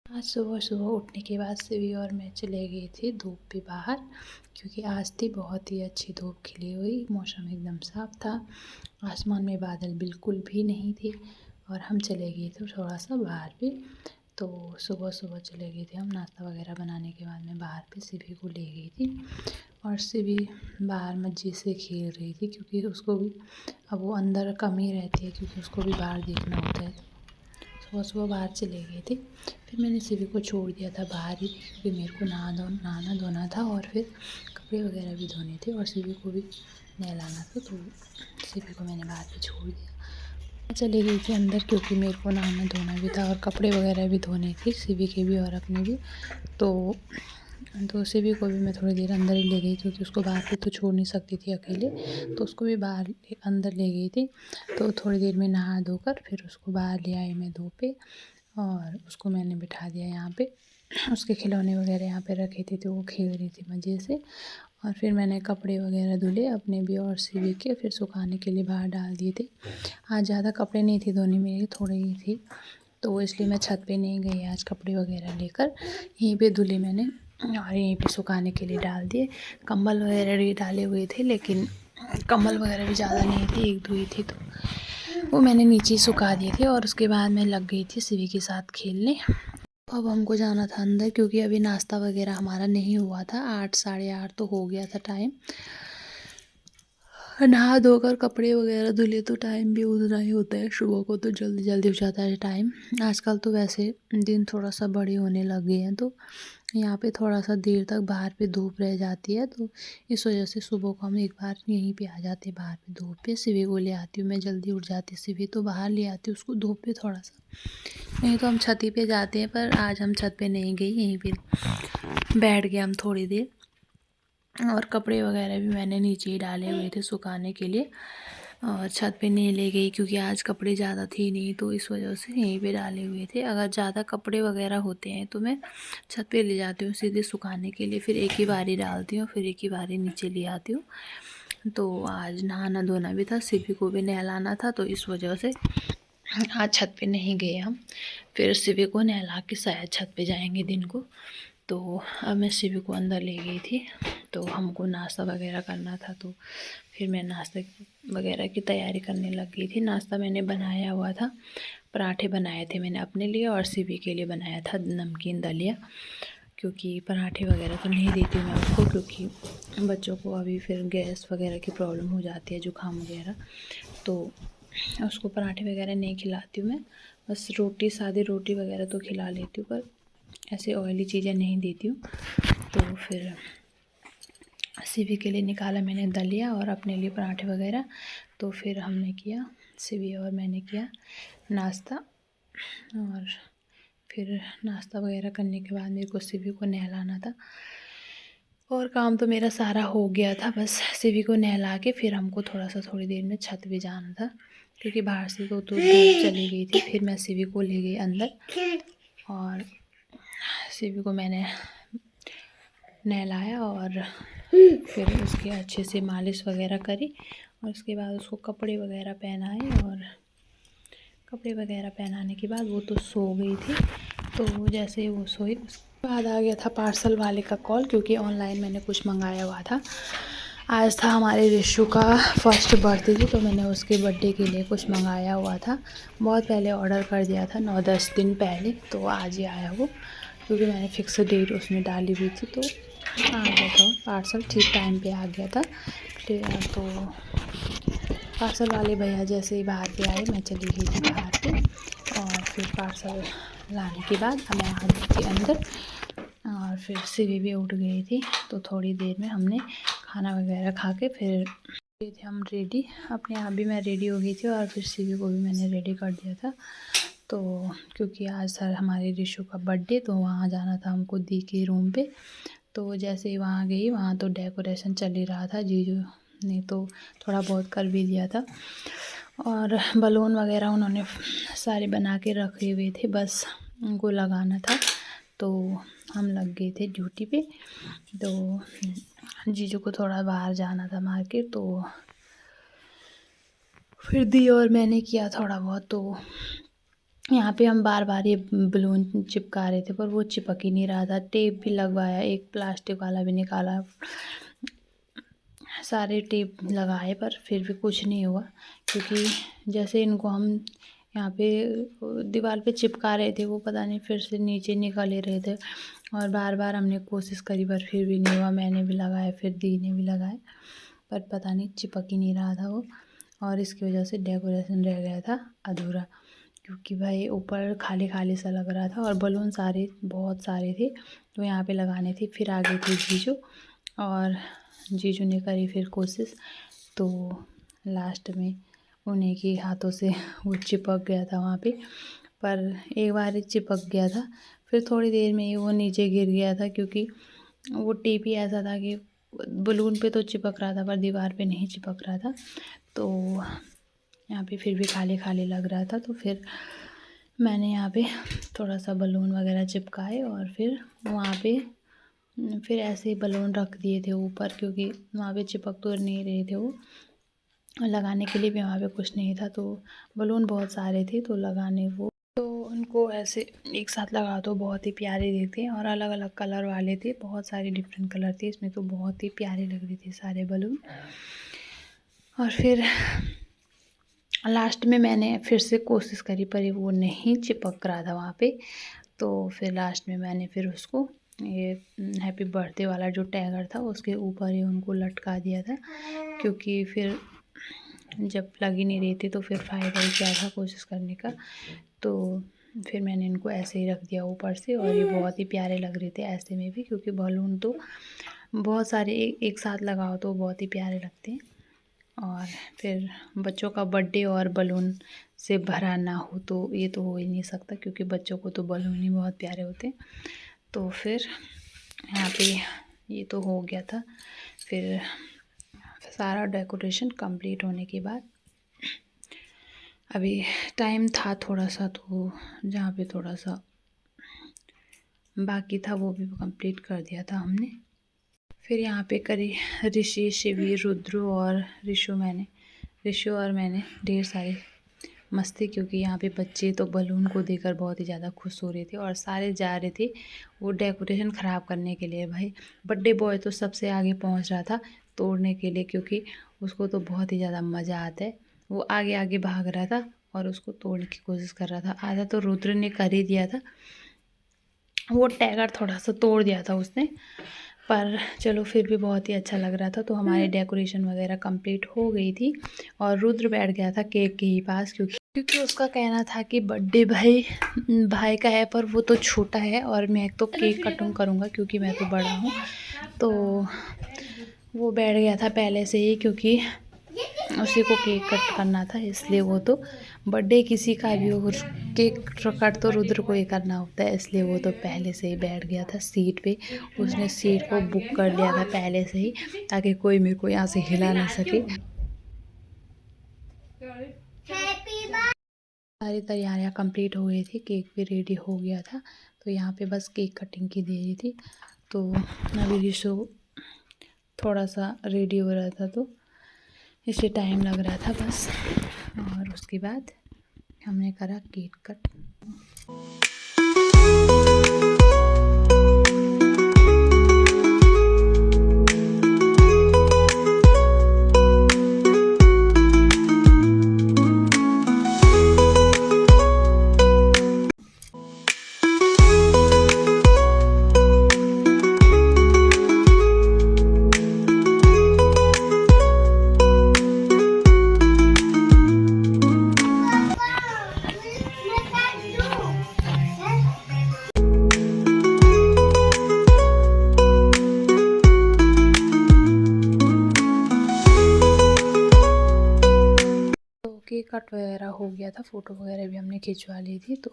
आज सुबह सुबह उठने के बाद शिवी और मैं चले गए थे धूप पे बाहर, क्योंकि आज थी बहुत ही अच्छी धूप खिली हुई, मौसम एकदम साफ़ था, आसमान में बादल बिल्कुल भी नहीं थे। और हम चले गए थे थोड़ा सा बाहर पे। तो सुबह सुबह चले गए थे हम, नाश्ता वगैरह बनाने के बाद मैं बाहर पे शिवी को ले गई थी। और शिवी बाहर मज़े से खेल रही थी, क्योंकि उसको भी अब वो अंदर कम ही रहती है, क्योंकि उसको भी बाहर देखना होता है। सुबह सुबह बाहर चले गए थे। फिर मैंने शिवी को छोड़ दिया था बाहर ही, क्योंकि मेरे को नहाना धोना था और फिर कपड़े वगैरह भी धोने थे और शिवी को भी नहलाना था। तो शिवी को मैंने बाहर पे छोड़ दिया। मैं चली गई थी अंदर, क्योंकि मेरे को नहाना धोना भी था और कपड़े वगैरह भी धोने थे, शिवी के भी और अपने भी। तो शिवी को भी मैं थोड़ी देर अंदर ही ले गई, क्योंकि उसको बाहर पे तो छोड़ नहीं सकती थी अकेले, तो उसको भी बाहर अंदर ले गई थी। तो थोड़ी देर में नहा धोकर फिर उसको बाहर ले आई मैं धूप पे, और उसको मैंने बिठा दिया यहाँ पे। उसके खिलौने वगैरह यहाँ पे रखे थे, तो वो खेल रही थी मज़े से। और फिर मैंने कपड़े वगैरह धुले अपने भी और शिवी के, फिर सुखाने के लिए बाहर डाल दिए थे। आज ज़्यादा कपड़े नहीं थे धोने, मेरे थोड़े ही थे, तो इसलिए मैं छत पे नहीं गई आज कपड़े वगैरह लेकर। यहीं पे धुले मैंने और यहीं पे सुखाने के लिए डाल दिए। कंबल वगैरह भी डाले हुए थे, लेकिन कंबल वगैरह भी ज़्यादा नहीं थी, एक दो ही थी, तो वो मैंने नीचे ही सुखा दिए थे। और उसके बाद मैं लग गई थी शिवी के साथ खेलने। अब हमको जाना था अंदर, क्योंकि अभी नाश्ता वगैरह हमारा नहीं हुआ था, 8 साढ़े 8 तो हो गया था टाइम। नहा धोकर कपड़े वगैरह धुले तो टाइम भी उतना ही होता है, सुबह को तो जल्दी जल्दी हो जाता है टाइम। आजकल तो वैसे दिन थोड़ा सा बड़े होने लग गए हैं, तो यहाँ पे थोड़ा सा देर तक बाहर पे धूप रह जाती है, तो इस वजह से सुबह को हम एक बार यहीं पे आ जाते हैं बाहर पे धूप पे। शिवी को ले आती हूँ मैं, जल्दी उठ जाती शिवी, तो बाहर ले आती हूँ उसको धूप पे थोड़ा सा। नहीं तो हम छत पे जाते हैं, पर आज हम छत पे नहीं गई, यहीं पे बैठ गए हम थोड़ी देर। और कपड़े वगैरह भी मैंने नीचे ही डाले हुए थे सुखाने के लिए, और छत पे नहीं ले गई, क्योंकि आज कपड़े ज़्यादा थे नहीं, तो इस वजह से यहीं पे डाले हुए थे। अगर ज़्यादा कपड़े वगैरह होते हैं तो मैं छत पे ले जाती हूँ सीधे सुखाने के लिए, फिर एक ही बारी डालती हूँ, फिर एक ही बारी नीचे ले आती हूँ। तो आज नहाना धोना भी था, शिवी को भी नहलाना था, तो इस वजह से आज छत पे नहीं गए हम। फिर शिवी को नहला के शायद छत पे जाएंगे दिन को। तो अब मैं शिवी को अंदर ले गई थी, तो हमको नाश्ता वगैरह करना था, तो फिर मैं नाश्ते वगैरह की तैयारी करने लग गई थी। नाश्ता मैंने बनाया हुआ था, पराठे बनाए थे मैंने अपने लिए, और शिवी के लिए बनाया था नमकीन दलिया, क्योंकि पराठे वगैरह तो नहीं देती मैं उसको, क्योंकि बच्चों को अभी फिर गैस वगैरह की प्रॉब्लम हो जाती है, जुकाम वगैरह, तो उसको पराठे वगैरह नहीं खिलाती हूँ मैं। बस रोटी, सादी रोटी वगैरह तो खिला लेती हूँ, पर ऐसे ऑयली चीज़ें नहीं देती हूँ। तो फिर शिवी के लिए निकाला मैंने दलिया और अपने लिए पराठे वगैरह। तो फिर हमने किया, शिवी और मैंने किया नाश्ता। और फिर नाश्ता वगैरह करने के बाद मेरे को शिवी को नहलाना था, और काम तो मेरा सारा हो गया था। बस शिवी को नहला के फिर हमको थोड़ी देर में छत पे जाना था, क्योंकि बाहर से तो धूप चली गई थी। फिर मैं शिवी को ले गई अंदर, और शिवी को मैंने नहलाया, और फिर उसके अच्छे से मालिश वगैरह करी, और उसके बाद उसको कपड़े वगैरह पहनाए। और कपड़े वगैरह पहनाने के बाद वो तो सो गई थी। तो जैसे ही वो सोई, उसके बाद आ गया था पार्सल वाले का कॉल, क्योंकि ऑनलाइन मैंने कुछ मंगाया हुआ था। आज था हमारे रिशु का फर्स्ट बर्थडे थी, तो मैंने उसके बर्थडे के लिए कुछ मंगाया हुआ था। बहुत पहले ऑर्डर कर दिया था, 9-10 दिन पहले, तो आज ही आया वो, क्योंकि मैंने फिक्स डेट उसमें डाली हुई थी। तो आ गया था पार्सल, ठीक टाइम पे आ गया था। तो पार्सल वाले भैया जैसे ही बाहर पे आए, मैं चली गई थी बाहर पे, और फिर पार्सल लाने के बाद मैं आ गई थी अंदर, और फिर शिवी भी उठ गई थी। तो थोड़ी देर में हमने खाना वगैरह खा के फिर गए थे हम रेडी। अपने आप भी मैं रेडी हो गई थी, और फिर शिवी को भी मैंने रेडी कर दिया था। तो क्योंकि आज सर हमारे रिशु का बर्थडे, तो वहाँ जाना था हमको दी के रूम पे। तो जैसे ही वहाँ गई, वहाँ तो डेकोरेशन चल ही रहा था, जीजू ने तो थोड़ा बहुत कर भी दिया था, और बलून वगैरह उन्होंने सारे बना के रखे हुए थे, बस उनको लगाना था। तो हम लग गए थे ड्यूटी पे। तो जीजू को थोड़ा बाहर जाना था मार्केट, तो फिर दी और मैंने किया थोड़ा बहुत। तो यहाँ पे हम बार बार ये बलून चिपका रहे थे पर वो चिपक ही नहीं रहा था। टेप भी लगवाया, एक प्लास्टिक वाला भी निकाला, सारे टेप लगाए पर फिर भी कुछ नहीं हुआ, क्योंकि जैसे इनको हम यहाँ पे दीवार पे चिपका रहे थे वो पता नहीं फिर से नीचे निकल ही रहे थे। और बार बार हमने कोशिश करी पर फिर भी नहीं हुआ। मैंने भी लगाए, फिर दी ने भी लगाए, पर पता नहीं चिपक ही नहीं रहा था वो। और इसकी वजह से डेकोरेशन रह गया था अधूरा, क्योंकि भाई ऊपर खाली खाली सा लग रहा था और बलून सारे बहुत सारे थे तो यहाँ पे लगाने थे। फिर आ गए थे जीजू, और जीजू ने करी फिर कोशिश, तो लास्ट में उन्हीं के हाथों से वो चिपक गया था वहाँ पे। पर एक बार ही चिपक गया था, फिर थोड़ी देर में ही वो नीचे गिर गया था, क्योंकि वो टेप ही ऐसा था कि बलून पे तो चिपक रहा था पर दीवार पे नहीं चिपक रहा था। तो यहाँ पे फिर भी खाली खाली लग रहा था, तो फिर मैंने यहाँ पे थोड़ा सा बलून वगैरह चिपकाए और फिर वहाँ पे फिर ऐसे ही बलून रख दिए थे ऊपर, क्योंकि वहाँ पे चिपक तो नहीं रहे थे वो। लगाने के लिए भी वहाँ पे कुछ नहीं था, तो बलून बहुत सारे थे तो लगाने वो, तो उनको ऐसे एक साथ लगा तो बहुत ही प्यारे दिखते हैं। और अलग अलग कलर वाले थे, बहुत सारे डिफरेंट कलर थे इसमें, तो बहुत ही प्यारे लग रहे थे सारे बलून। और फिर लास्ट में मैंने फिर से कोशिश करी पर वो नहीं चिपक रहा था वहाँ पे। तो फिर लास्ट में मैंने फिर उसको ये हैप्पी बर्थडे वाला जो टैगर था उसके ऊपर ही उनको लटका दिया था, क्योंकि फिर जब लग ही नहीं रही थी तो फिर फ़ायदा ही क्या था कोशिश करने का। तो फिर मैंने इनको ऐसे ही रख दिया ऊपर से, और ये बहुत ही प्यारे लग रहे थे ऐसे में भी, क्योंकि बलून तो बहुत सारे एक साथ लगाओ तो बहुत ही प्यारे लगते हैं। और फिर बच्चों का बर्थडे और बलून से भरा ना हो तो ये तो हो ही नहीं सकता, क्योंकि बच्चों को तो बलून ही बहुत प्यारे होते हैं। तो फिर यहाँ पे ये तो हो गया था। फिर सारा डेकोरेशन कंप्लीट होने के बाद अभी टाइम था थोड़ा सा, तो जहाँ पे थोड़ा सा बाकी था वो भी कंप्लीट कर दिया था हमने। फिर यहाँ पे करी ऋषि, शिवी, रुद्र और ऋषु और मैंने ढेर सारे मस्ती, क्योंकि यहाँ पे बच्चे तो बलून को देखकर बहुत ही ज़्यादा खुश हो रहे थे और सारे जा रहे थे वो डेकोरेशन ख़राब करने के लिए। भाई बर्थडे बॉय तो सबसे आगे पहुँच रहा था तोड़ने के लिए, क्योंकि उसको तो बहुत ही ज़्यादा मज़ा आता है। वो आगे आगे भाग रहा था और उसको तोड़ने की कोशिश कर रहा था। आधा तो रुद्र ने कर ही दिया था, वो टैगर थोड़ा सा तोड़ दिया था उसने, पर चलो फिर भी बहुत ही अच्छा लग रहा था। तो हमारी डेकोरेशन वगैरह कंप्लीट हो गई थी और रुद्र बैठ गया था केक के ही पास, क्योंकि उसका कहना था कि बर्थडे भाई का है पर वो तो छोटा है और मैं तो केक कटिंग करूँगा क्योंकि मैं तो बड़ा हूँ। तो वो बैठ गया था पहले से ही, क्योंकि उसी को केक कट करना था, इसलिए वो तो बर्थडे किसी का भी हो केक कट तो रुद्र को ही करना होता है, इसलिए वो तो पहले से ही बैठ गया था सीट पे। उसने सीट को बुक कर लिया था पहले से ही, ताकि कोई मेरे को यहाँ से हिला ना सके। सारी तैयारियां कंप्लीट हो गई थी, केक भी रेडी हो गया था, तो यहाँ पे बस केक कटिंग की देरी थी। तो अभी रिशु थोड़ा सा रेडी हो रहा था तो इसलिए टाइम लग रहा था बस। और उसके बाद हमने करा केक कट। केक कट वगैरह हो गया था, फ़ोटो वगैरह भी हमने खिंचवा ली थी। तो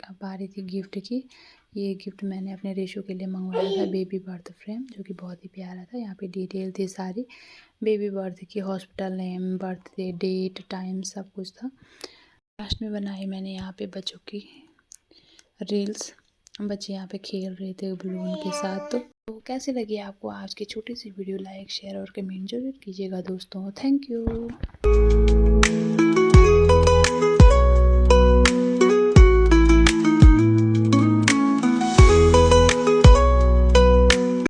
अब बारी थी गिफ्ट की। ये गिफ्ट मैंने अपने रेशो के लिए मंगवाया था, बेबी बर्थ फ्रेम, जो कि बहुत ही प्यारा था। यहाँ पे डिटेल थी सारी बेबी बर्थ की, hospital name, birthday date, time, सब कुछ था। लास्ट में बनाई मैंने यहाँ पे बच्चों की रील्स। बच्चे यहाँ पे खेल रहे थे बलून के साथ। तो कैसी लगी आपको आज की छोटी सी वीडियो? लाइक, शेयर और कमेंट जरूर कीजिएगा दोस्तों। Thank you.